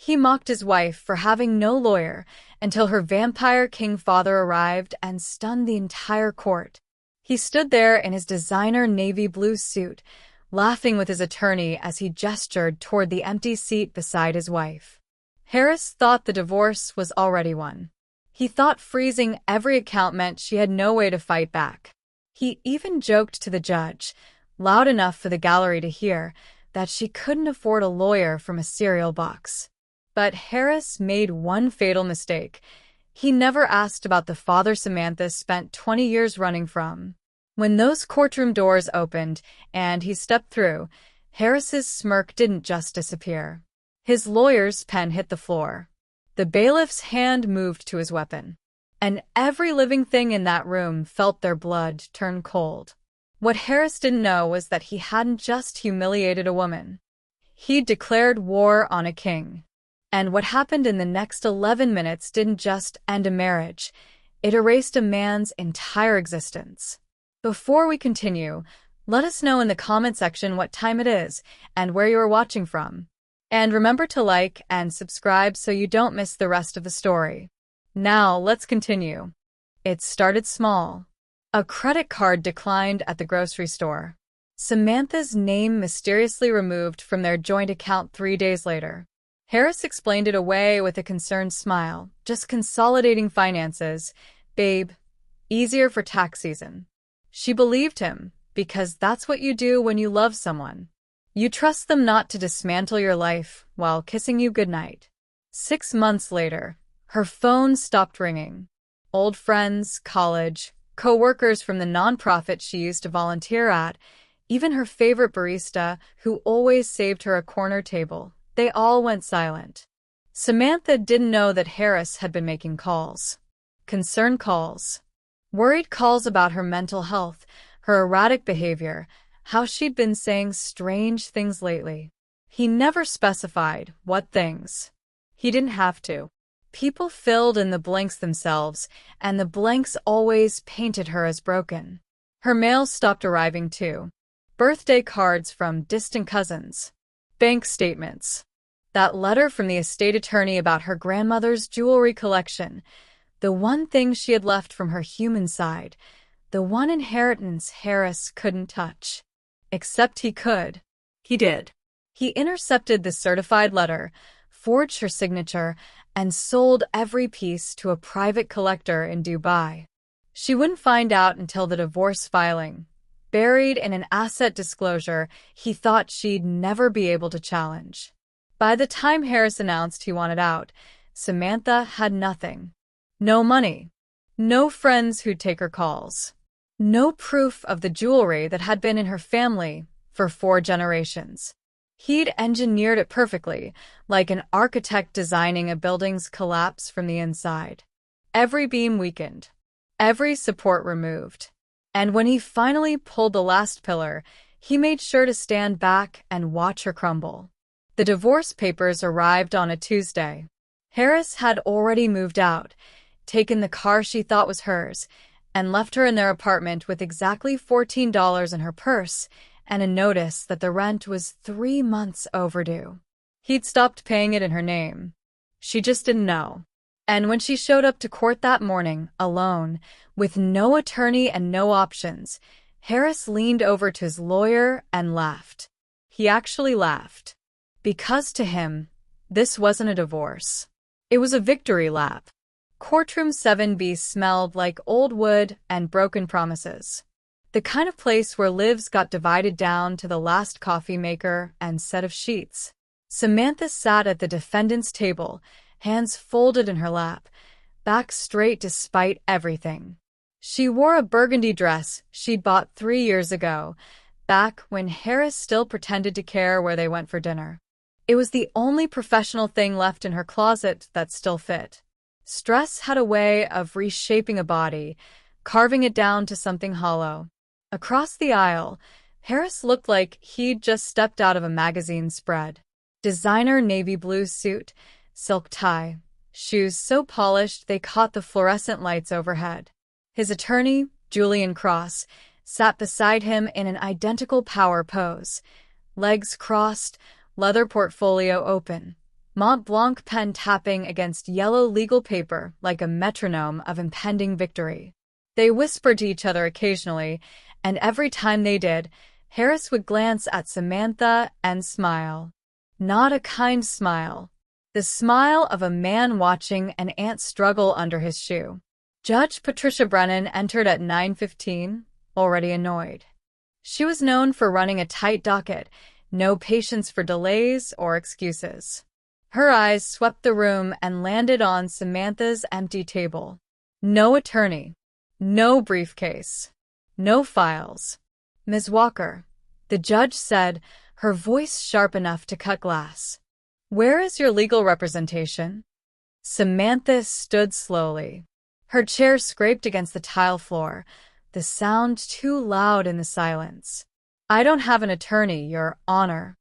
He mocked his wife for having no lawyer until her vampire king father arrived and stunned the entire court. He stood there in his designer navy blue suit, laughing with his attorney as he gestured toward the empty seat beside his wife. Harris thought the divorce was already won. He thought freezing every account meant she had no way to fight back. He even joked to the judge, loud enough for the gallery to hear, that she couldn't afford a lawyer from a cereal box. But Harris made one fatal mistake. He never asked about the father Samantha spent 20 years running from. When those courtroom doors opened and he stepped through, Harris's smirk didn't just disappear. His lawyer's pen hit the floor. The bailiff's hand moved to his weapon. And every living thing in that room felt their blood turn cold. What Harris didn't know was that he hadn't just humiliated a woman. He'd declared war on a king. And what happened in the next 11 minutes didn't just end a marriage. It erased a man's entire existence. Before we continue, let us know in the comment section what time it is and where you are watching from. And remember to like and subscribe so you don't miss the rest of the story. Now, let's continue. It started small. A credit card declined at the grocery store. Samantha's name mysteriously removed from their joint account 3 days later. Harris explained it away with a concerned smile. Just consolidating finances. Babe, easier for tax season. She believed him, because that's what you do when you love someone. You trust them not to dismantle your life while kissing you goodnight. 6 months later, her phone stopped ringing. Old friends, college, co-workers from the nonprofit she used to volunteer at, even her favorite barista, who always saved her a corner table, they all went silent. Samantha didn't know that Harris had been making calls. Concern calls. Worried calls about her mental health, her erratic behavior, how she'd been saying strange things lately. He never specified what things. He didn't have to. People filled in the blanks themselves, and the blanks always painted her as broken. Her mail stopped arriving too. Birthday cards from distant cousins. Bank statements. That letter from the estate attorney about her grandmother's jewelry collection. The one thing she had left from her human side. The one inheritance Harris couldn't touch. Except he could. He did. He intercepted the certified letter, forged her signature, and sold every piece to a private collector in Dubai. She wouldn't find out until the divorce filing, buried in an asset disclosure he thought she'd never be able to challenge. By the time Harris announced he wanted out, Samantha had nothing. No money. No friends who'd take her calls. No proof of the jewelry that had been in her family for 4 generations. He'd engineered it perfectly, like an architect designing a building's collapse from the inside. Every beam weakened. Every support removed. And when he finally pulled the last pillar, he made sure to stand back and watch her crumble. The divorce papers arrived on a Tuesday. Harris had already moved out, taken the car she thought was hers, and left her in their apartment with exactly $14 in her purse and a notice that the rent was 3 months overdue. He'd stopped paying it in her name. She just didn't know. And when she showed up to court that morning, alone, with no attorney and no options, Harris leaned over to his lawyer and laughed. He actually laughed. Because to him, this wasn't a divorce. It was a victory lap. Courtroom 7B smelled like old wood and broken promises. The kind of place where lives got divided down to the last coffee maker and set of sheets. Samantha sat at the defendant's table, hands folded in her lap, back straight despite everything. She wore a burgundy dress she'd bought 3 years ago, back when Harris still pretended to care where they went for dinner. It was the only professional thing left in her closet that still fit. Stress had a way of reshaping a body, carving it down to something hollow. Across the aisle, Harris looked like he'd just stepped out of a magazine spread. Designer navy blue suit, silk tie, shoes so polished they caught the fluorescent lights overhead. His attorney, Julian Cross, sat beside him in an identical power pose, legs crossed, leather portfolio open, Mont Blanc pen tapping against yellow legal paper like a metronome of impending victory. They whispered to each other occasionally, and every time they did, Harris would glance at Samantha and smile. Not a kind smile. The smile of a man watching an ant struggle under his shoe. Judge Patricia Brennan entered at 9:15, already annoyed. She was known for running a tight docket, no patience for delays or excuses. Her eyes swept the room and landed on Samantha's empty table. No attorney. No briefcase. No files. Ms. Walker, the judge said, her voice sharp enough to cut glass. Where is your legal representation? Samantha stood slowly. Her chair scraped against the tile floor, the sound too loud in the silence. I don't have an attorney, Your Honor.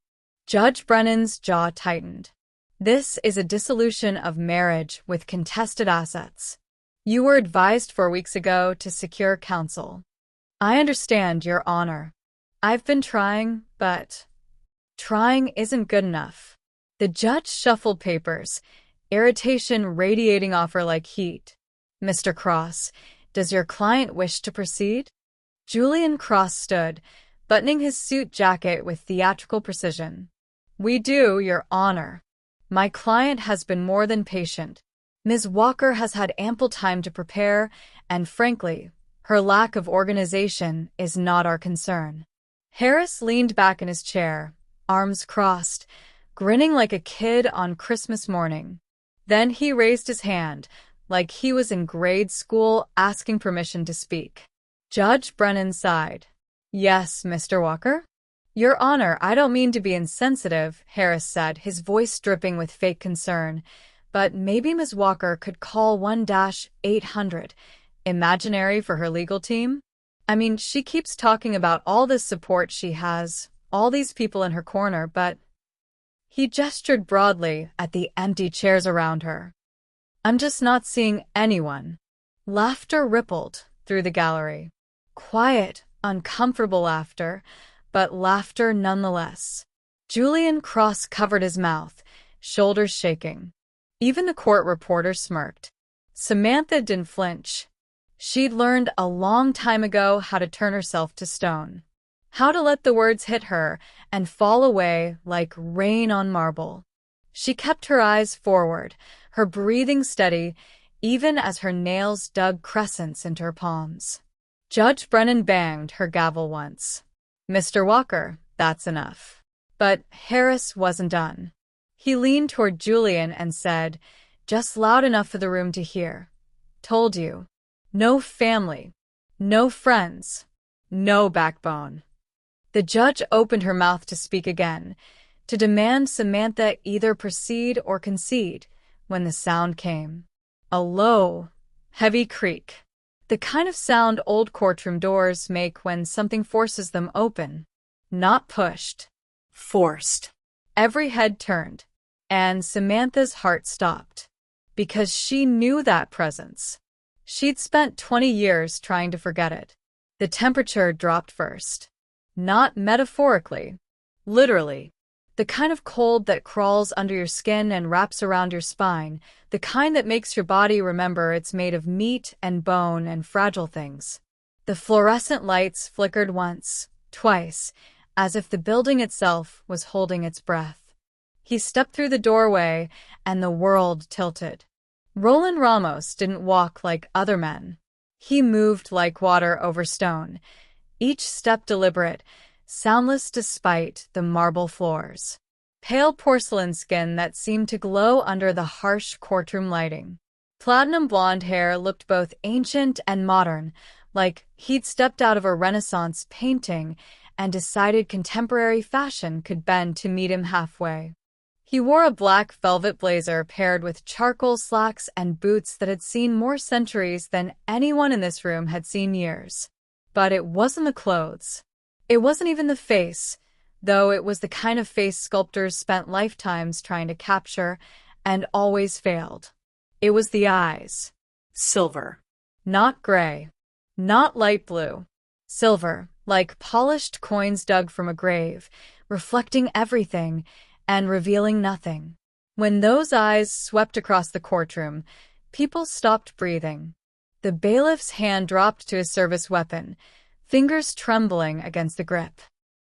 Judge Brennan's jaw tightened. This is a dissolution of marriage with contested assets. You were advised 4 weeks ago to secure counsel. I understand, Your Honor. I've been trying, but trying isn't good enough. The judge shuffled papers, irritation radiating off her like heat. Mr. Cross, does your client wish to proceed? Julian Cross stood, buttoning his suit jacket with theatrical precision. We do, Your Honor. My client has been more than patient. Ms. Walker has had ample time to prepare, and frankly, her lack of organization is not our concern. Harris leaned back in his chair, arms crossed, grinning like a kid on Christmas morning. Then he raised his hand, like he was in grade school asking permission to speak. Judge Brennan sighed. Yes, Mr. Walker? Your Honor, I don't mean to be insensitive, Harris said, his voice dripping with fake concern, but maybe Ms. Walker could call 1-800, imaginary for her legal team? I mean, she keeps talking about all this support she has, all these people in her corner, but… He gestured broadly at the empty chairs around her. I'm just not seeing anyone. Laughter rippled through the gallery. Quiet, uncomfortable laughter, but laughter nonetheless. Julian Cross covered his mouth, shoulders shaking. Even the court reporter smirked. Samantha didn't flinch. She'd learned a long time ago how to turn herself to stone. How to let the words hit her and fall away like rain on marble. She kept her eyes forward, her breathing steady, even as her nails dug crescents into her palms. Judge Brennan banged her gavel once. Mr. Walker, that's enough. But Harris wasn't done. He leaned toward Julian and said, just loud enough for the room to hear. Told you. No family. No friends. No backbone. The judge opened her mouth to speak again, to demand Samantha either proceed or concede, when the sound came. A low, heavy creak. The kind of sound old courtroom doors make when something forces them open. Not pushed. Forced. Every head turned, and Samantha's heart stopped. Because she knew that presence. She'd spent 20 years trying to forget it. The temperature dropped first. Not metaphorically. Literally. The kind of cold that crawls under your skin and wraps around your spine, the kind that makes your body remember it's made of meat and bone and fragile things. The fluorescent lights flickered once, twice, as if the building itself was holding its breath. He stepped through the doorway, and the world tilted. Roland Ramos didn't walk like other men. He moved like water over stone, each step deliberate, soundless despite the marble floors. Pale porcelain skin that seemed to glow under the harsh courtroom lighting. Platinum blonde hair looked both ancient and modern, like he'd stepped out of a Renaissance painting and decided contemporary fashion could bend to meet him halfway. He wore a black velvet blazer paired with charcoal slacks and boots that had seen more centuries than anyone in this room had seen years. But it wasn't the clothes. It wasn't even the face, though it was the kind of face sculptors spent lifetimes trying to capture and always failed. It was the eyes. Silver. Not gray. Not light blue. Silver, like polished coins dug from a grave, reflecting everything and revealing nothing. When those eyes swept across the courtroom, people stopped breathing. The bailiff's hand dropped to his service weapon, fingers trembling against the grip.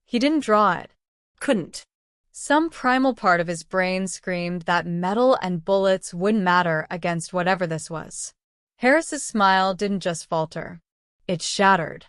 He didn't draw it. Couldn't. Some primal part of his brain screamed that metal and bullets wouldn't matter against whatever this was. Harris's smile didn't just falter. It shattered.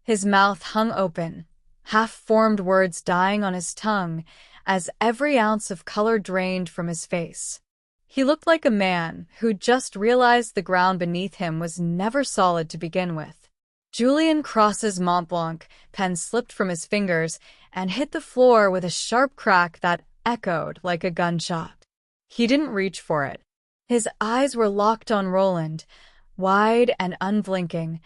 His mouth hung open, half-formed words dying on his tongue as every ounce of color drained from his face. He looked like a man who just realized the ground beneath him was never solid to begin with. Julian Cross's Mont Blanc pen slipped from his fingers and hit the floor with a sharp crack that echoed like a gunshot. He didn't reach for it. His eyes were locked on Roland, wide and unblinking,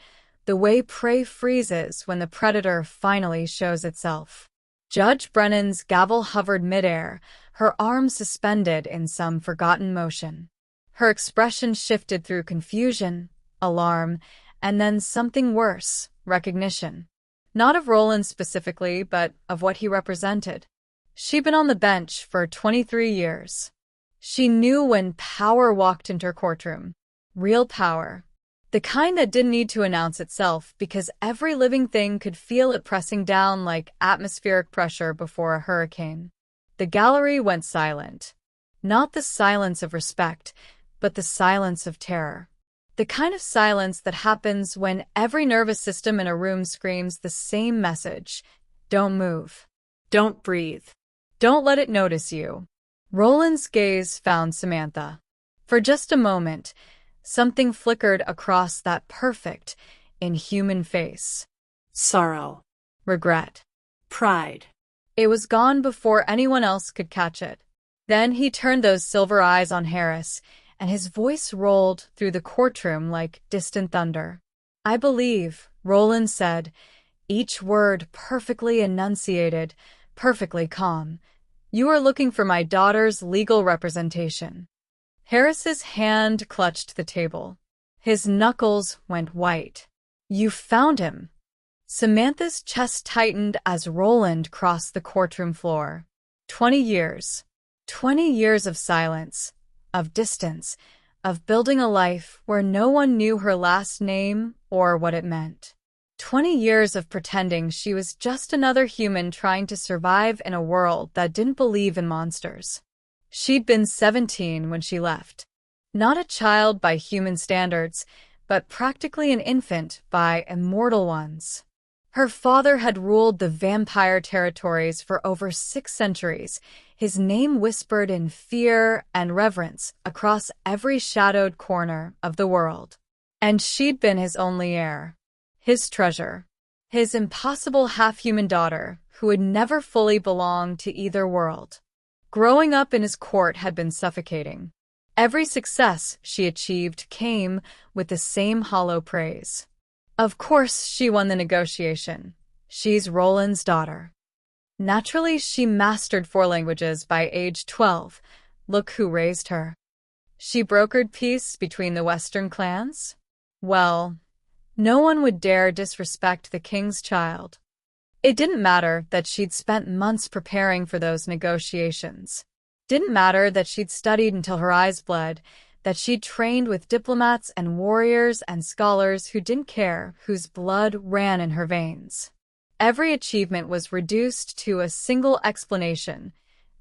the way prey freezes when the predator finally shows itself. Judge Brennan's gavel hovered midair, her arms suspended in some forgotten motion. Her expression shifted through confusion, alarm, and then something worse, recognition. Not of Roland specifically, but of what he represented. She'd been on the bench for 23 years. She knew when power walked into her courtroom. Real power. The kind that didn't need to announce itself because every living thing could feel it pressing down like atmospheric pressure before a hurricane. The gallery went silent. Not the silence of respect, but the silence of terror. The kind of silence that happens when every nervous system in a room screams the same message. Don't move. Don't breathe. Don't let it notice you. Roland's gaze found Samantha. For just a moment, something flickered across that perfect, inhuman face. Sorrow. Regret. Pride. It was gone before anyone else could catch it. Then he turned those silver eyes on Harris, and his voice rolled through the courtroom like distant thunder. I believe, Roland said, each word perfectly enunciated, perfectly calm. You are looking for my daughter's legal representation. Harris's hand clutched the table. His knuckles went white. You found him. Samantha's chest tightened as Roland crossed the courtroom floor. 20 years. 20 years of silence, of distance, of building a life where no one knew her last name or what it meant. 20 years of pretending she was just another human trying to survive in a world that didn't believe in monsters. She'd been 17 when she left. Not a child by human standards, but practically an infant by immortal ones. Her father had ruled the vampire territories for over 6 centuries, his name whispered in fear and reverence across every shadowed corner of the world. And she'd been his only heir, his treasure, his impossible half-human daughter who would never fully belong to either world. Growing up in his court had been suffocating. Every success she achieved came with the same hollow praise. Of course, she won the negotiation. She's Roland's daughter. Naturally, she mastered 4 languages by age 12. Look who raised her. She brokered peace between the Western clans? Well, no one would dare disrespect the king's child. It didn't matter that she'd spent months preparing for those negotiations. Didn't matter that she'd studied until her eyes bled, that she'd trained with diplomats and warriors and scholars who didn't care whose blood ran in her veins. Every achievement was reduced to a single explanation: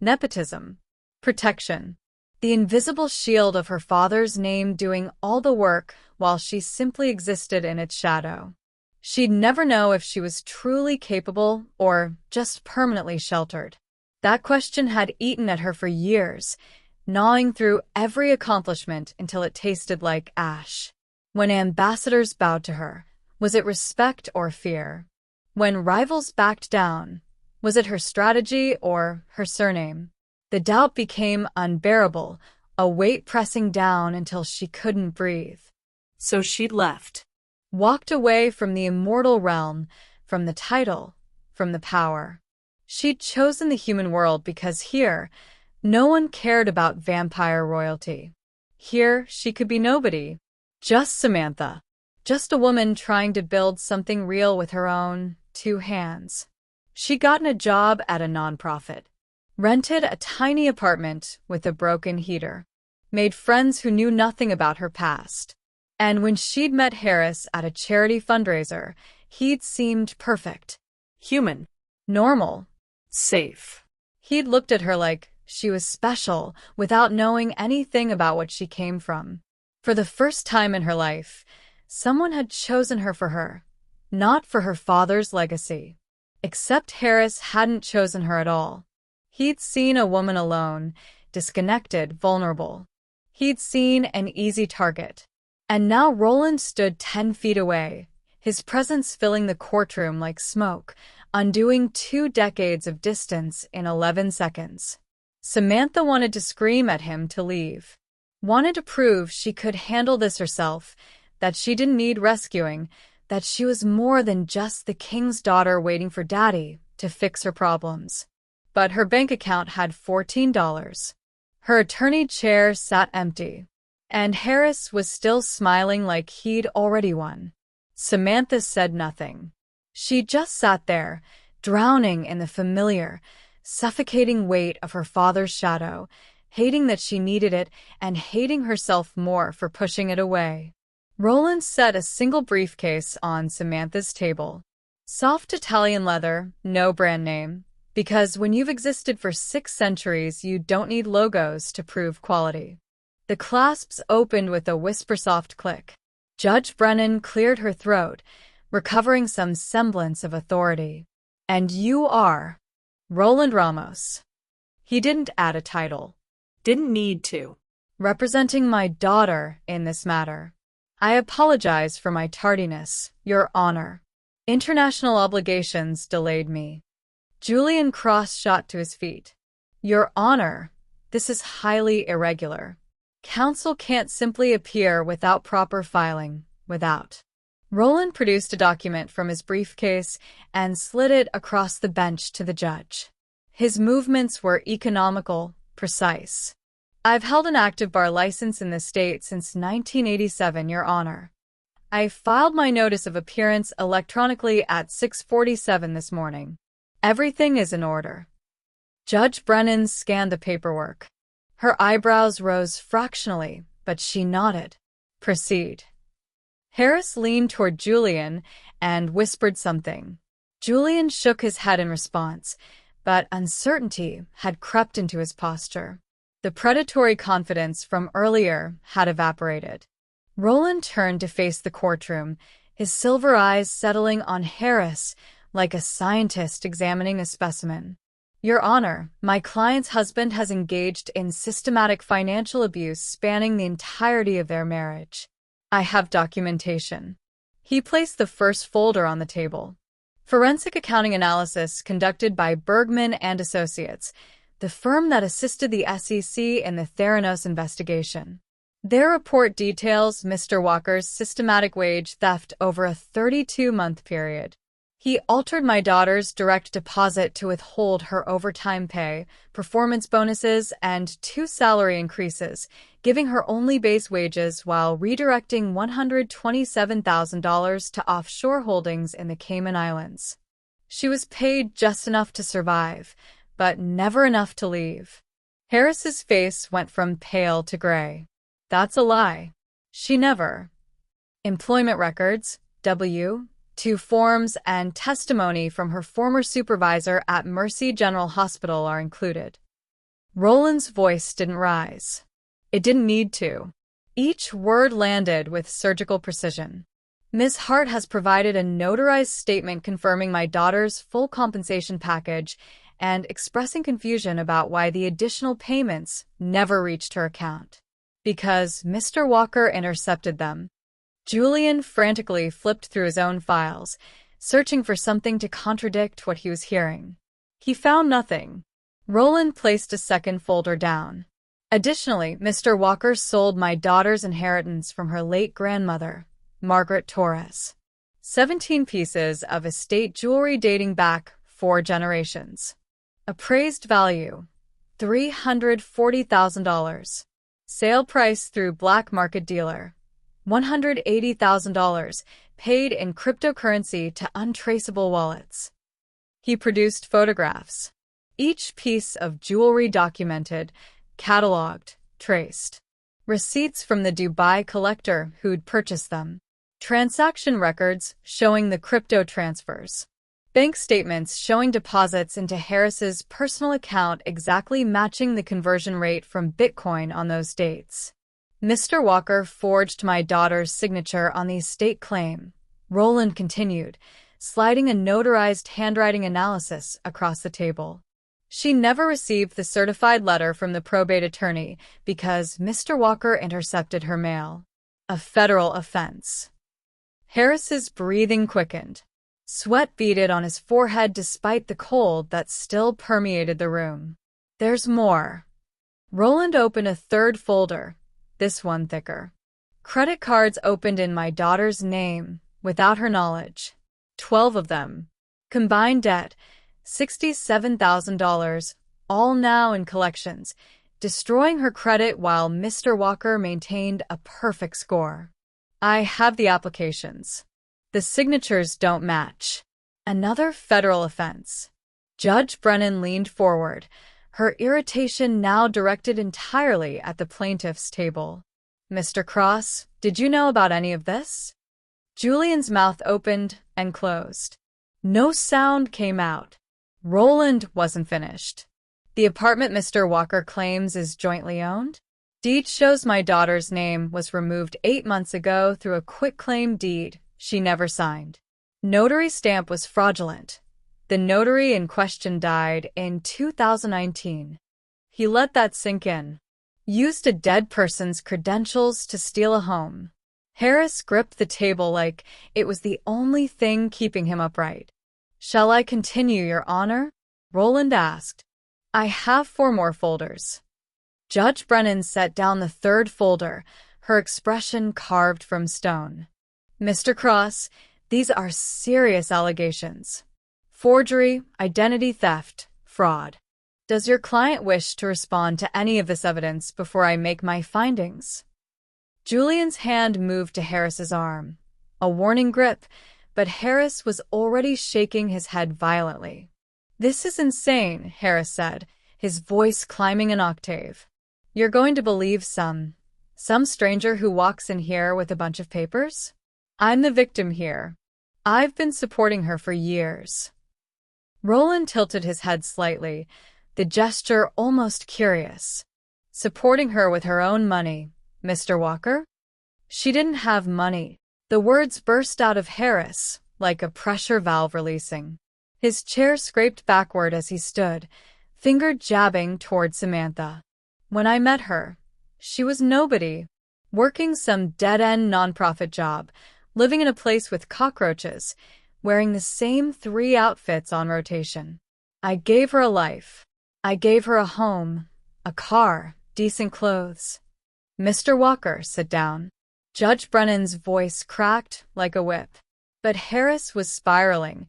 nepotism, protection, the invisible shield of her father's name doing all the work while she simply existed in its shadow. She'd never know if she was truly capable or just permanently sheltered. That question had eaten at her for years, gnawing through every accomplishment until it tasted like ash. When ambassadors bowed to her, was it respect or fear? When rivals backed down, was it her strategy or her surname? The doubt became unbearable, a weight pressing down until she couldn't breathe. So she'd left. Walked away from the immortal realm, from the title, from the power. She'd chosen the human world because here, no one cared about vampire royalty. Here, she could be nobody. Just Samantha. Just a woman trying to build something real with her own 2 hands. She'd gotten a job at a nonprofit. rented a tiny apartment with a broken heater, made friends who knew nothing about her past. And when she'd met Harris at a charity fundraiser, he'd seemed perfect. Human. Normal. Safe. He'd looked at her like she was special without knowing anything about what she came from. For the first time in her life, someone had chosen her for her, not for her father's legacy. Except Harris hadn't chosen her at all. He'd seen a woman alone, disconnected, vulnerable. He'd seen an easy target. And now Roland stood 10 feet away, his presence filling the courtroom like smoke, undoing 2 decades of distance in 11 seconds. Samantha wanted to scream at him to leave. Wanted to prove she could handle this herself, that she didn't need rescuing, that she was more than just the king's daughter waiting for daddy to fix her problems. But her bank account had $14. Her attorney chair sat empty. And Harris was still smiling like he'd already won. Samantha said nothing. She just sat there, drowning in the familiar, suffocating weight of her father's shadow, hating that she needed it and hating herself more for pushing it away. Roland set a single briefcase on Samantha's table. Soft Italian leather, no brand name, because when you've existed for 6 centuries, you don't need logos to prove quality. The clasps opened with a whisper-soft click. Judge Brennan cleared her throat, recovering some semblance of authority. And you are Roland Ramos. He didn't add a title. Didn't need to. Representing my daughter in this matter. I apologize for my tardiness, Your Honor. International obligations delayed me. Julian cross-shot to his feet. Your Honor, this is highly irregular. Counsel can't simply appear without proper filing, without. Roland produced a document from his briefcase and slid it across the bench to the judge. His movements were economical, precise. I've held an active bar license in this state since 1987, Your Honor. I filed my notice of appearance electronically at 6:47 this morning. Everything is in order. Judge Brennan scanned the paperwork. Her eyebrows rose fractionally, but she nodded. Proceed. Harris leaned toward Julian and whispered something. Julian shook his head in response, but uncertainty had crept into his posture. The predatory confidence from earlier had evaporated. Roland turned to face the courtroom, his silver eyes settling on Harris like a scientist examining a specimen. Your Honor, my client's husband has engaged in systematic financial abuse spanning the entirety of their marriage. I have documentation. He placed the first folder on the table. Forensic accounting analysis conducted by Bergman and Associates, the firm that assisted the SEC in the Theranos investigation. Their report details Mr. Walker's systematic wage theft over a 32-month period. He altered my daughter's direct deposit to withhold her overtime pay, performance bonuses, and 2 salary increases, giving her only base wages while redirecting $127,000 to offshore holdings in the Cayman Islands. She was paid just enough to survive, but never enough to leave. Harris's face went from pale to gray. That's a lie. She never. Employment records, W-2 forms, and testimony from her former supervisor at Mercy General Hospital are included. Roland's voice didn't rise. It didn't need to. Each word landed with surgical precision. Ms. Hart has provided a notarized statement confirming my daughter's full compensation package and expressing confusion about why the additional payments never reached her account. Because Mr. Walker intercepted them. Julian frantically flipped through his own files, searching for something to contradict what he was hearing. He found nothing. Roland placed a second folder down. Additionally, Mr. Walker sold my daughter's inheritance from her late grandmother, Margaret Torres. 17 pieces of estate jewelry dating back 4 generations. Appraised value, $340,000. Sale price through black market dealer, $180,000, paid in cryptocurrency to untraceable wallets. He produced photographs. Each piece of jewelry documented, cataloged, traced. Receipts from the Dubai collector who'd purchased them. Transaction records showing the crypto transfers. Bank statements showing deposits into Harris's personal account exactly matching the conversion rate from Bitcoin on those dates. Mr. Walker forged my daughter's signature on the estate claim, Roland continued, sliding a notarized handwriting analysis across the table. She never received the certified letter from the probate attorney because Mr. Walker intercepted her mail. A federal offense. Harris's breathing quickened. Sweat beaded on his forehead despite the cold that still permeated the room. There's more. Roland opened a third folder, this one thicker. Credit cards opened in my daughter's name, without her knowledge. 12 of them. Combined debt, $67,000, all now in collections, destroying her credit while Mr. Walker maintained a perfect score. I have the applications. The signatures don't match. Another federal offense. Judge Brennan leaned forward, her irritation now directed entirely at the plaintiff's table. Mr. Cross, did you know about any of this? Julian's mouth opened and closed. No sound came out. Roland wasn't finished. The apartment Mr. Walker claims is jointly owned? Deed shows my daughter's name was removed 8 months ago through a quitclaim deed she never signed. Notary stamp was fraudulent. The notary in question died in 2019. He let that sink in. Used a dead person's credentials to steal a home. Harris gripped the table like it was the only thing keeping him upright. Shall I continue, Your Honor? Roland asked. I have 4 more folders. Judge Brennan set down the third folder, her expression carved from stone. Mr. Cross, these are serious allegations. Forgery, identity theft, fraud. Does your client wish to respond to any of this evidence before I make my findings? Julian's hand moved to Harris's arm. A warning grip, but Harris was already shaking his head violently. This is insane, Harris said, his voice climbing an octave. You're going to believe some stranger who walks in here with a bunch of papers? I'm the victim here. I've been supporting her for years. Roland tilted his head slightly, the gesture almost curious. Supporting her with her own money, Mr. Walker? She didn't have money. The words burst out of Harris, like a pressure valve releasing. His chair scraped backward as he stood, finger jabbing toward Samantha. When I met her, she was nobody, working some dead-end nonprofit job, living in a place with cockroaches, wearing the same 3 outfits on rotation. I gave her a life. I gave her a home, a car, decent clothes. Mr. Walker, sit down. Judge Brennan's voice cracked like a whip. But Harris was spiraling,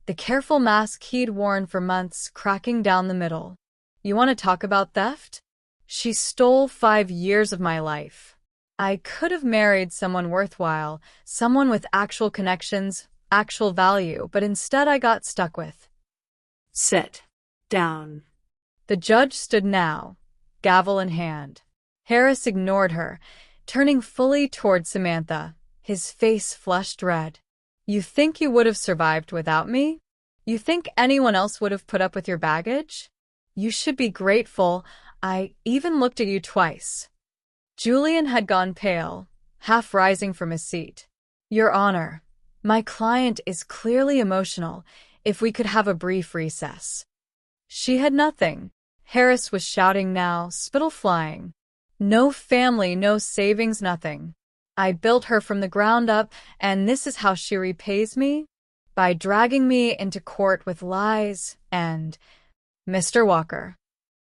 the careful mask he'd worn for months cracking down the middle. You want to talk about theft? She stole 5 years of my life. I could have married someone worthwhile, someone with actual connections, actual value, but instead I got stuck with. Sit down. The judge stood now, gavel in hand. Harris ignored her, turning fully toward Samantha, his face flushed red. You think you would have survived without me? You think anyone else would have put up with your baggage? You should be grateful. I even looked at you twice. Julian had gone pale, half rising from his seat. Your Honor, my client is clearly emotional. If we could have a brief recess. She had nothing. Harris was shouting now, spittle flying. No family, no savings, nothing. I built her from the ground up, and this is how she repays me? By dragging me into court with lies and... Mr. Walker.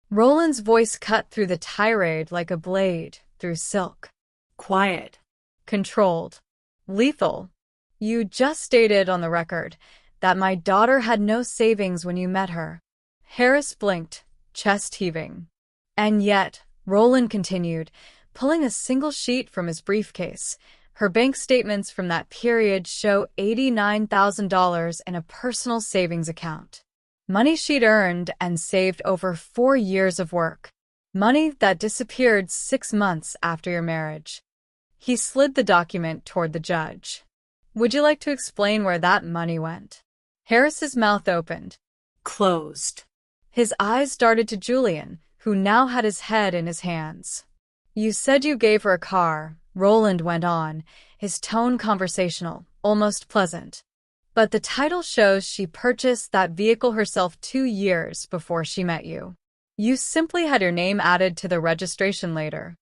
Roland's voice cut through the tirade like a blade through silk. Quiet. Controlled. Lethal. You just stated on the record that my daughter had no savings when you met her. Harris blinked, chest heaving. And yet, Roland continued, pulling a single sheet from his briefcase. Her bank statements from that period show $89,000 in a personal savings account. Money she'd earned and saved over 4 years of work. Money that disappeared 6 months after your marriage. He slid the document toward the judge. Would you like to explain where that money went? Harris's mouth opened. Closed. His eyes darted to Julian, who now had his head in his hands. You said you gave her a car, Roland went on, his tone conversational, almost pleasant. But the title shows she purchased that vehicle herself 2 years before she met you. You simply had your name added to the registration later.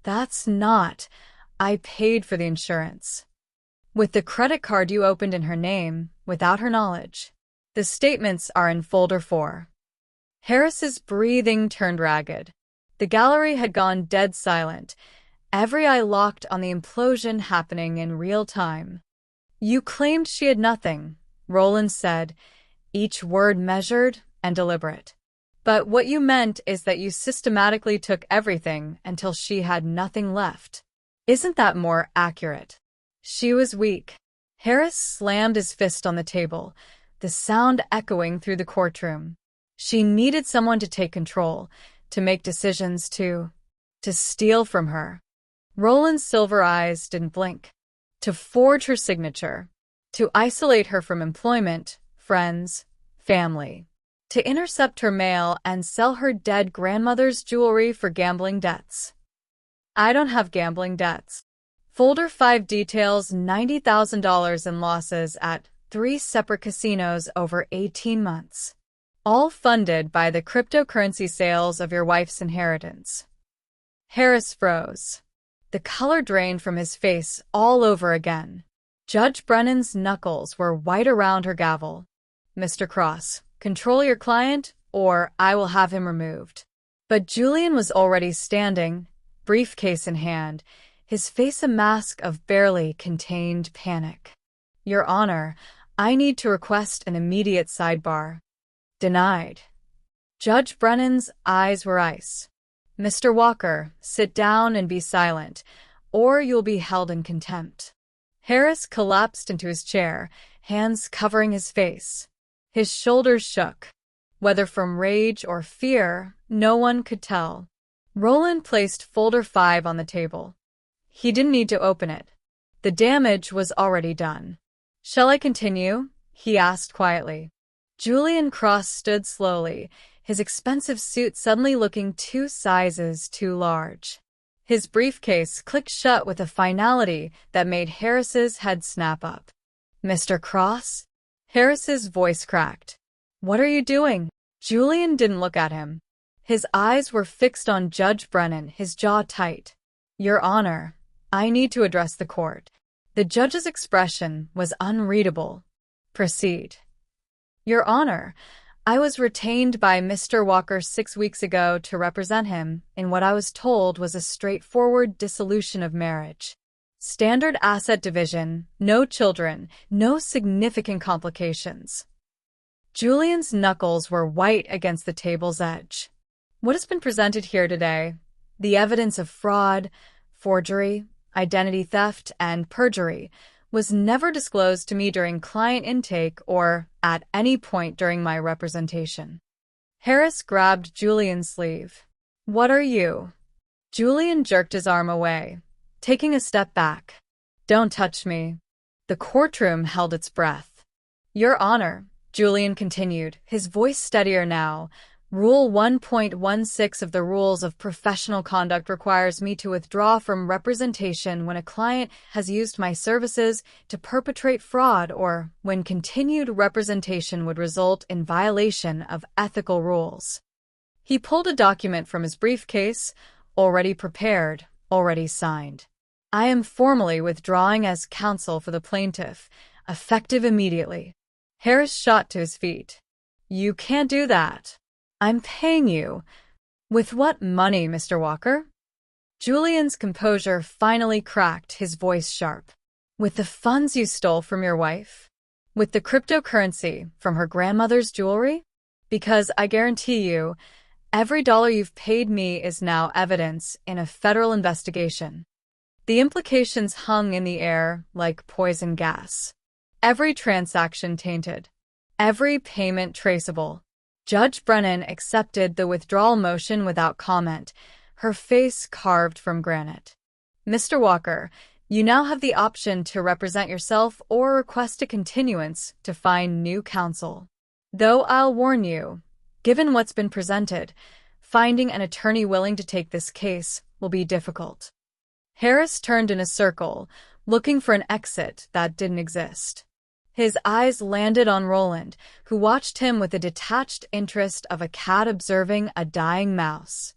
That's not. I paid for the insurance. With the credit card you opened in her name, without her knowledge. The statements are in folder 4. Harris's breathing turned ragged. The gallery had gone dead silent, every eye locked on the implosion happening in real time. You claimed she had nothing, Roland said, each word measured and deliberate. But what you meant is that you systematically took everything until she had nothing left. Isn't that more accurate? She was weak. Harris slammed his fist on the table, the sound echoing through the courtroom. She needed someone to take control, to make decisions, to steal from her. Roland's silver eyes didn't blink. To forge her signature. To isolate her from employment, friends, family. To intercept her mail and sell her dead grandmother's jewelry for gambling debts. I don't have gambling debts. Folder 5 details $90,000 in losses at 3 separate casinos over 18 months. All funded by the cryptocurrency sales of your wife's inheritance. Harris froze. The color drained from his face all over again. Judge Brennan's knuckles were white around her gavel. Mr. Cross, control your client, or I will have him removed. But Julian was already standing, briefcase in hand, his face a mask of barely contained panic. Your Honor, I need to request an immediate sidebar. Denied. Judge Brennan's eyes were ice. Mr. Walker, sit down and be silent, or you'll be held in contempt. Harris collapsed into his chair, hands covering his face. His shoulders shook. Whether from rage or fear, no one could tell. Roland placed folder 5 on the table. He didn't need to open it. The damage was already done. Shall I continue? He asked quietly. Julian Cross stood slowly, his expensive suit suddenly looking 2 sizes too large. His briefcase clicked shut with a finality that made Harris's head snap up. Mr. Cross? Harris's voice cracked. What are you doing? Julian didn't look at him. His eyes were fixed on Judge Brennan, his jaw tight. Your Honor, I need to address the court. The judge's expression was unreadable. Proceed. Your Honor, I was retained by Mr. Walker 6 weeks ago to represent him in what I was told was a straightforward dissolution of marriage. Standard asset division, no children, no significant complications. Julian's knuckles were white against the table's edge. What has been presented here today? The evidence of fraud, forgery, identity theft, and perjury was never disclosed to me during client intake or at any point during my representation. Harris grabbed Julian's sleeve. What are you? Julian jerked his arm away, taking a step back. Don't touch me. The courtroom held its breath. Your Honor, Julian continued, his voice steadier now, Rule 1.16 of the Rules of Professional Conduct requires me to withdraw from representation when a client has used my services to perpetrate fraud or when continued representation would result in violation of ethical rules. He pulled a document from his briefcase, already prepared, already signed. I am formally withdrawing as counsel for the plaintiff, effective immediately. Harris shot to his feet. You can't do that. I'm paying you. With what money, Mr. Walker? Julian's composure finally cracked, his voice sharp. With the funds you stole from your wife? With the cryptocurrency from her grandmother's jewelry? Because I guarantee you, every dollar you've paid me is now evidence in a federal investigation. The implications hung in the air like poison gas. Every transaction tainted. every payment traceable. Judge Brennan accepted the withdrawal motion without comment, her face carved from granite. Mr. Walker, you now have the option to represent yourself or request a continuance to find new counsel. Though I'll warn you, given what's been presented, finding an attorney willing to take this case will be difficult. Harris turned in a circle, looking for an exit that didn't exist. His eyes landed on Roland, who watched him with the detached interest of a cat observing a dying mouse.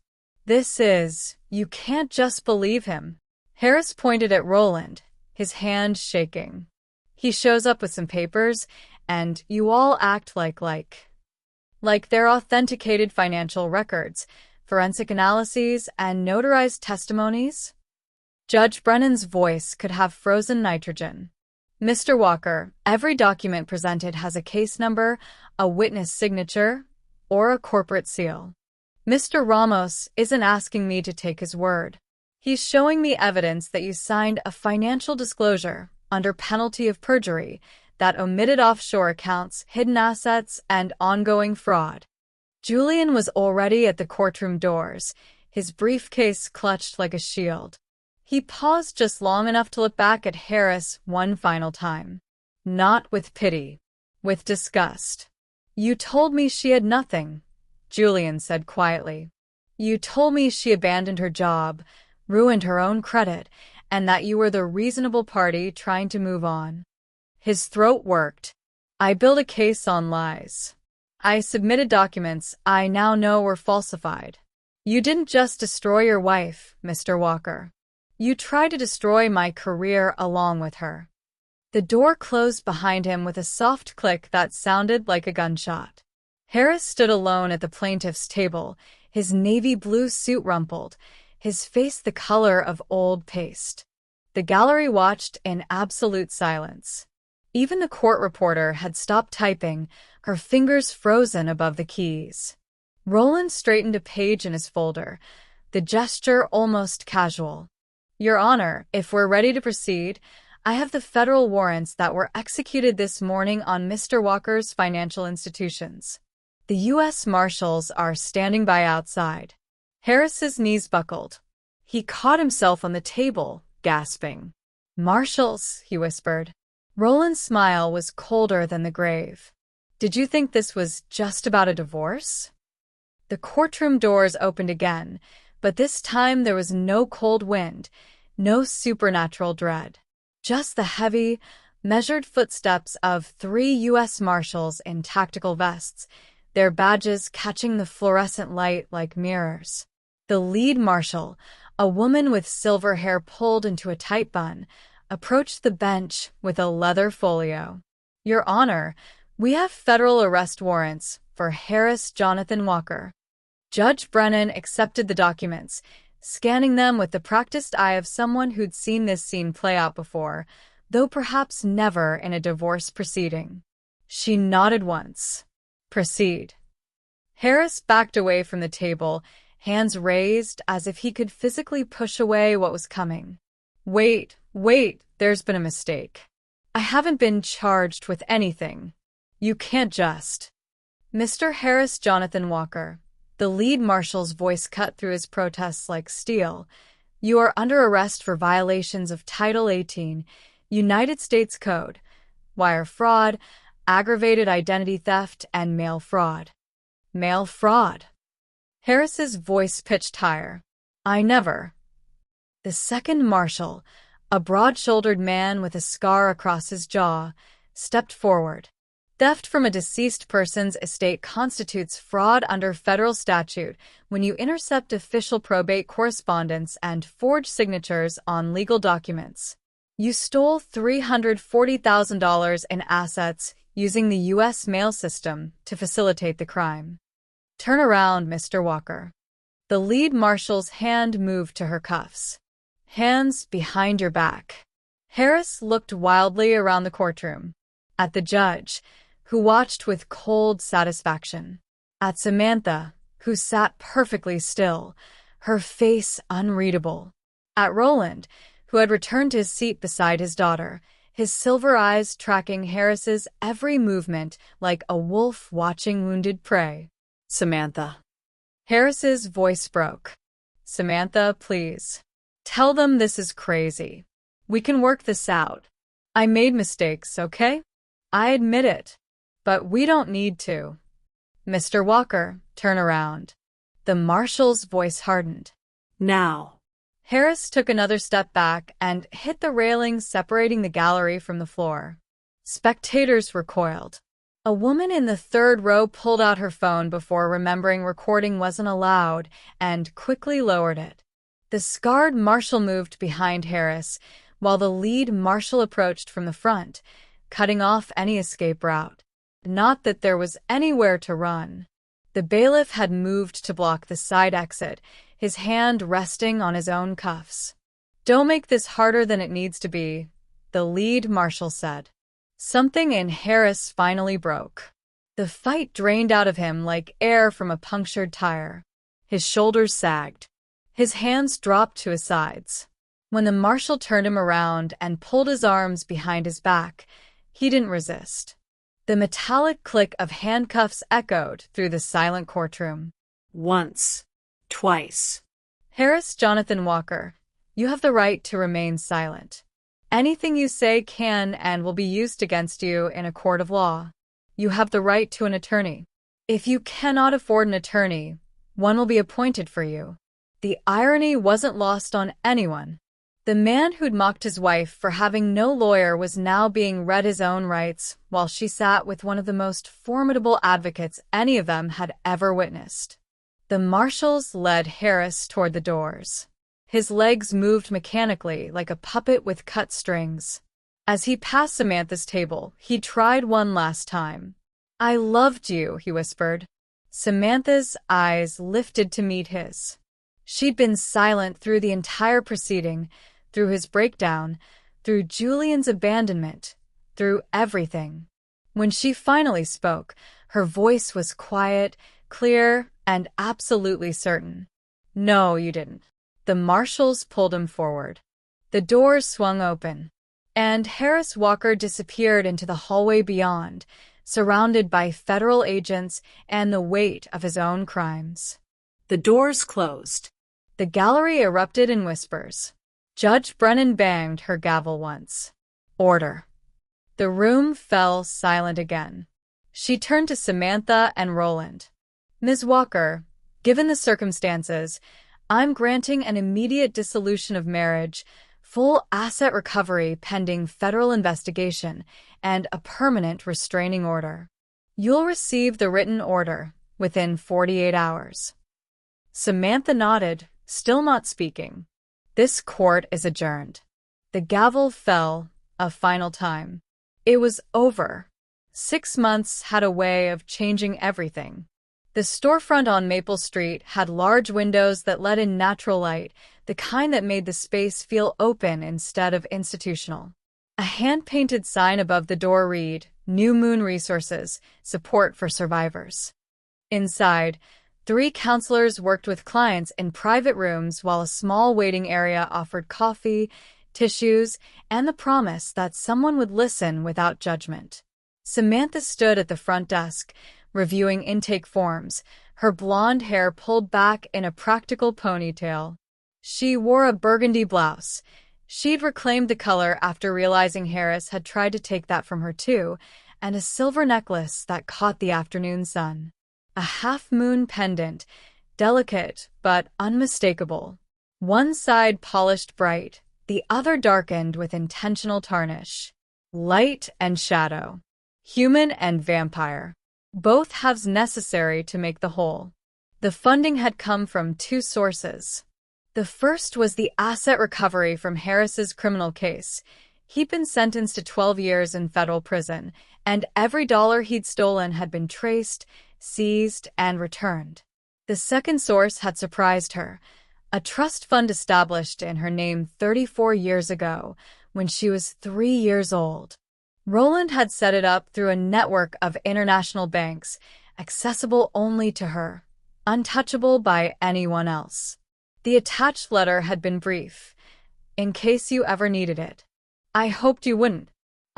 You can't just believe him. Harris pointed at Roland, his hand shaking. He shows up with some papers, and you all act like they're authenticated financial records, forensic analyses, and notarized testimonies? Judge Brennan's voice could have frozen nitrogen. Mr. Walker, every document presented has a case number, a witness signature, or a corporate seal. Mr. Ramos isn't asking me to take his word. He's showing me evidence that you signed a financial disclosure under penalty of perjury that omitted offshore accounts, hidden assets, and ongoing fraud. Julian was already at the courtroom doors, his briefcase clutched like a shield. He paused just long enough to look back at Harris one final time. Not with pity, with disgust. You told me she had nothing, Julian said quietly. You told me she abandoned her job, ruined her own credit, and that you were the reasonable party trying to move on. His throat worked. I built a case on lies. I submitted documents I now know were falsified. You didn't just destroy your wife, Mr. Walker. You tried to destroy my career along with her. The door closed behind him with a soft click that sounded like a gunshot. Harris stood alone at the plaintiff's table, his navy blue suit rumpled, his face the color of old paste. The gallery watched in absolute silence. Even the court reporter had stopped typing, her fingers frozen above the keys. Roland straightened a page in his folder, the gesture almost casual. Your Honor, if we're ready to proceed, I have the federal warrants that were executed this morning on Mr. Walker's financial institutions. The U.S. Marshals are standing by outside. Harris's knees buckled. He caught himself on the table, gasping. Marshals, he whispered. Roland's smile was colder than the grave. Did you think this was just about a divorce? The courtroom doors opened again, but this time there was no cold wind, no supernatural dread. Just the heavy, measured footsteps of 3 U.S. Marshals in tactical vests, their badges catching the fluorescent light like mirrors. The lead marshal, a woman with silver hair pulled into a tight bun, approached the bench with a leather folio. Your Honor, we have federal arrest warrants for Harris Jonathan Walker. Judge Brennan accepted the documents, scanning them with the practiced eye of someone who'd seen this scene play out before, though perhaps never in a divorce proceeding. She nodded once. Proceed. Harris backed away from the table, hands raised as if he could physically push away what was coming. Wait, there's been a mistake. I haven't been charged with anything. You can't just. Mr. Harris Jonathan Walker, the lead marshal's voice cut through his protests like steel. You are under arrest for violations of Title 18, United States Code, wire fraud, aggravated identity theft, and mail fraud. Mail fraud. Harris's voice pitched higher. I never. The second marshal, a broad-shouldered man with a scar across his jaw, stepped forward. Theft from a deceased person's estate constitutes fraud under federal statute when you intercept official probate correspondence and forge signatures on legal documents. You stole $340,000 in assets using the U.S. mail system to facilitate the crime. Turn around, Mr. Walker. The lead marshal's hand moved to her cuffs. Hands behind your back. Harris looked wildly around the courtroom. At the judge, who watched with cold satisfaction. At Samantha, who sat perfectly still, her face unreadable. At Roland, who had returned to his seat beside his daughter, his silver eyes tracking Harris's every movement like a wolf watching wounded prey. Samantha. Harris's voice broke. Samantha, please. Tell them this is crazy. We can work this out. I made mistakes, okay? I admit it. But we don't need to. Mr. Walker, turn around. The marshal's voice hardened. Now. Harris took another step back and hit the railing separating the gallery from the floor. Spectators recoiled. A woman in the third row pulled out her phone before remembering recording wasn't allowed and quickly lowered it. The scarred marshal moved behind Harris, while the lead marshal approached from the front, cutting off any escape route. Not that there was anywhere to run. The bailiff had moved to block the side exit, his hand resting on his own cuffs. Don't make this harder than it needs to be, the lead marshal said. Something in Harris finally broke. The fight drained out of him like air from a punctured tire. His shoulders sagged. His hands dropped to his sides. When the marshal turned him around and pulled his arms behind his back, he didn't resist. The metallic click of handcuffs echoed through the silent courtroom. Once. Twice. Harris Jonathan Walker, you have the right to remain silent. Anything you say can and will be used against you in a court of law. You have the right to an attorney. If you cannot afford an attorney, one will be appointed for you. The irony wasn't lost on anyone. The man who'd mocked his wife for having no lawyer was now being read his own rights while she sat with one of the most formidable advocates any of them had ever witnessed. The marshals led Harris toward the doors. His legs moved mechanically like a puppet with cut strings. As he passed Samantha's table, he tried one last time. I loved you, he whispered. Samantha's eyes lifted to meet his. She'd been silent through the entire proceeding, through his breakdown, through Julian's abandonment, through everything. When she finally spoke, her voice was quiet, clear, and absolutely certain. No, you didn't. The marshals pulled him forward. The doors swung open, and Harris Walker disappeared into the hallway beyond, surrounded by federal agents and the weight of his own crimes. The doors closed. The gallery erupted in whispers. Judge Brennan banged her gavel once. Order. The room fell silent again. She turned to Samantha and Roland. Ms. Walker, given the circumstances, I'm granting an immediate dissolution of marriage, full asset recovery pending federal investigation, and a permanent restraining order. You'll receive the written order within 48 hours. Samantha nodded, still not speaking. This court is adjourned. The gavel fell a final time. It was over. 6 months had a way of changing everything. The storefront on Maple Street had large windows that let in natural light, the kind that made the space feel open instead of institutional. A hand-painted sign above the door read, New Moon Resources, Support for Survivors. Inside, 3 counselors worked with clients in private rooms while a small waiting area offered coffee, tissues, and the promise that someone would listen without judgment. Samantha stood at the front desk, reviewing intake forms, her blonde hair pulled back in a practical ponytail. She wore a burgundy blouse. She'd reclaimed the color after realizing Harris had tried to take that from her too, and a silver necklace that caught the afternoon sun. A half-moon pendant, delicate but unmistakable. One side polished bright, the other darkened with intentional tarnish. Light and shadow. Human and vampire. Both halves necessary to make the whole. The funding had come from 2 sources. The first was the asset recovery from Harris's criminal case. He'd been sentenced to 12 years in federal prison, and every dollar he'd stolen had been traced, seized, and returned. The second source had surprised her, a trust fund established in her name 34 years ago, when she was 3 years old. Roland had set it up through a network of international banks, accessible only to her, untouchable by anyone else. The attached letter had been brief, in case you ever needed it. I hoped you wouldn't.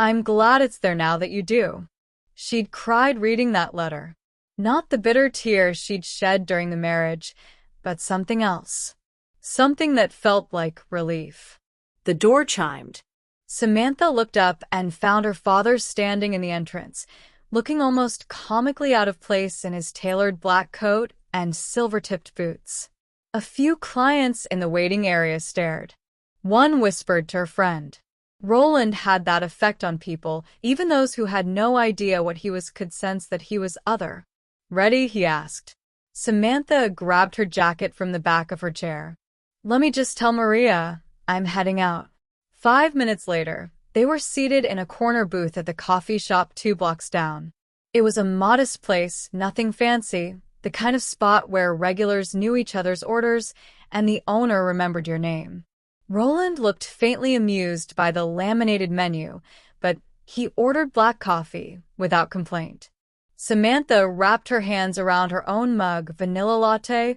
I'm glad it's there now that you do. She'd cried reading that letter. Not the bitter tears she'd shed during the marriage, but something else. Something that felt like relief. The door chimed. Samantha looked up and found her father standing in the entrance, looking almost comically out of place in his tailored black coat and silver-tipped boots. A few clients in the waiting area stared. One whispered to her friend. Roland had that effect on people, even those who had no idea what he was could sense that he was other. "Ready?" he asked. Samantha grabbed her jacket from the back of her chair. "Let me just tell Maria, I'm heading out." 5 minutes later, they were seated in a corner booth at the coffee shop 2 blocks down. It was a modest place, nothing fancy, the kind of spot where regulars knew each other's orders and the owner remembered your name. Roland looked faintly amused by the laminated menu, but he ordered black coffee without complaint. Samantha wrapped her hands around her own mug, vanilla latte,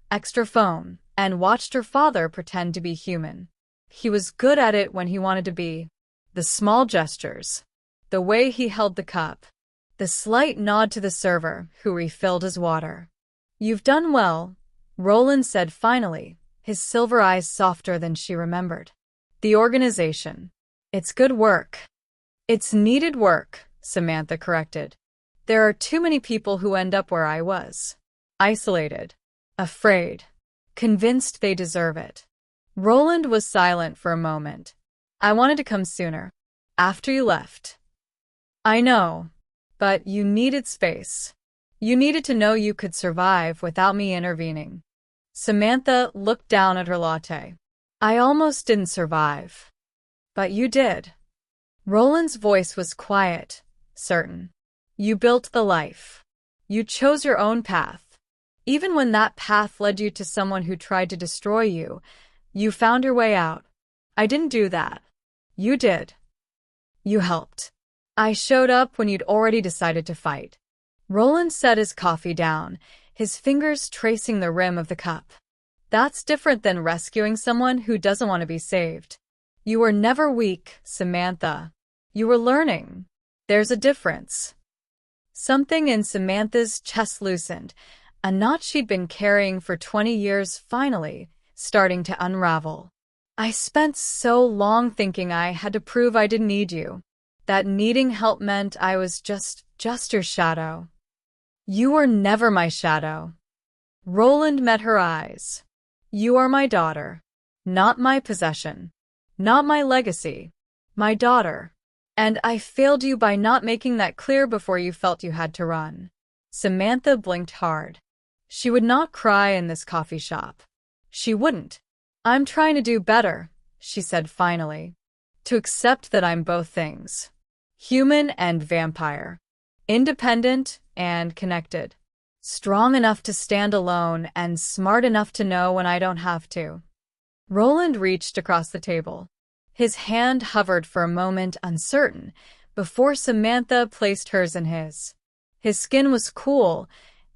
extra foam, and watched her father pretend to be human. He was good at it when he wanted to be. The small gestures, the way he held the cup, the slight nod to the server who refilled his water. "You've done well," Roland said finally, his silver eyes softer than she remembered. "The organization. It's good work." "It's needed work," Samantha corrected. "There are too many people who end up where I was. Isolated. Afraid. Convinced they deserve it." Roland was silent for a moment. "I wanted to come sooner. After you left." "I know. But you needed space. You needed to know you could survive without me intervening." Samantha looked down at her latte. "I almost didn't survive. But you did." Roland's voice was quiet, certain. "You built the life. You chose your own path. Even when that path led you to someone who tried to destroy you, you found your way out. I didn't do that. You did. You helped. I showed up when you'd already decided to fight." Roland set his coffee down, his fingers tracing the rim of the cup. "That's different than rescuing someone who doesn't want to be saved. You were never weak, Samantha. You were learning. There's a difference." Something in Samantha's chest loosened, a knot she'd been carrying for 20 years finally starting to unravel. "I spent so long thinking I had to prove I didn't need you. That needing help meant I was just your shadow." "You were never my shadow." Roland met her eyes. "You are my daughter. Not my possession. Not my legacy. My daughter. And I failed you by not making that clear before you felt you had to run." Samantha blinked hard. She would not cry in this coffee shop. She wouldn't. "I'm trying to do better," she said finally. "To accept that I'm both things. Human and vampire. Independent and connected. Strong enough to stand alone and smart enough to know when I don't have to." Roland reached across the table. His hand hovered for a moment, uncertain, before Samantha placed hers in his. His skin was cool,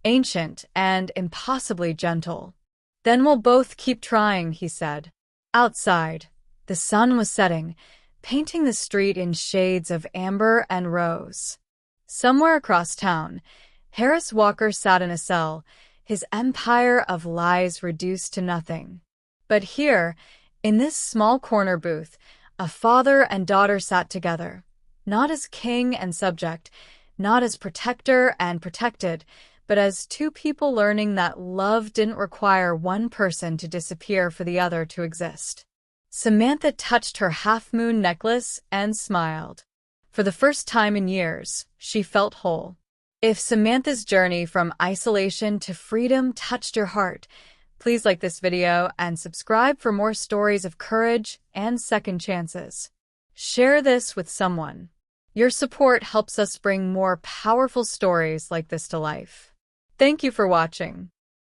ancient, and impossibly gentle. "Then we'll both keep trying," he said. Outside, the sun was setting, painting the street in shades of amber and rose. Somewhere across town, Harris Walker sat in a cell, his empire of lies reduced to nothing. But here, in this small corner booth, a father and daughter sat together, not as king and subject, not as protector and protected, but as two people learning that love didn't require one person to disappear for the other to exist. Samantha touched her half-moon necklace and smiled. For the first time in years, she felt whole. If Samantha's journey from isolation to freedom touched your heart, please like this video and subscribe for more stories of courage and second chances. Share this with someone. Your support helps us bring more powerful stories like this to life. Thank you for watching.